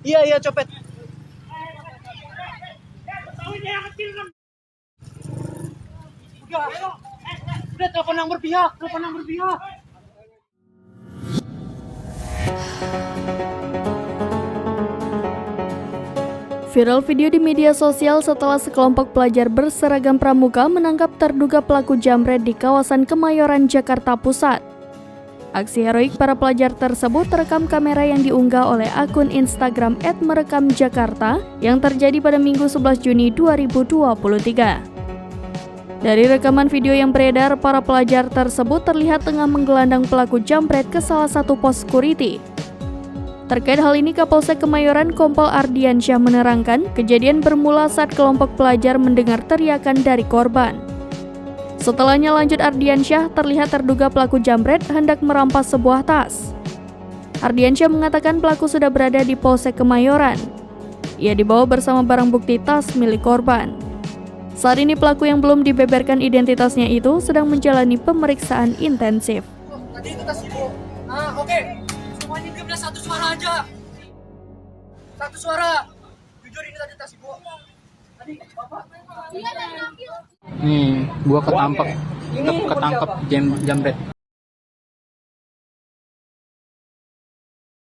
Iya, iya, copet. Udah, telepon yang berpihak, telepon yang berpihak. Viral video di media sosial setelah sekelompok pelajar berseragam pramuka menangkap terduga pelaku jamret di kawasan Kemayoran, Jakarta Pusat. Aksi heroik para pelajar tersebut terekam kamera yang diunggah oleh akun Instagram @merekamjakarta yang terjadi pada Minggu 11 Juni 2023. Dari rekaman video yang beredar, para pelajar tersebut terlihat tengah menggelandang pelaku jamret ke salah satu pos security. Terkait hal ini, Kapolsek Kemayoran Kompol Ardiansyah menerangkan, kejadian bermula saat kelompok pelajar mendengar teriakan dari korban. Setelahnya, lanjut Ardiansyah, terlihat terduga pelaku jamret hendak merampas sebuah tas. Ardiansyah mengatakan pelaku sudah berada di Polsek Kemayoran. Ia dibawa bersama barang bukti tas milik korban. Saat ini pelaku yang belum dibeberkan identitasnya itu sedang menjalani pemeriksaan intensif. Tadi itu tas ibu. Oke. Semuanya diamnya satu suara aja. Satu suara. Jujur ini tadi tas ibu. Tadi Bapak. Nih, gua ketangkep jamret.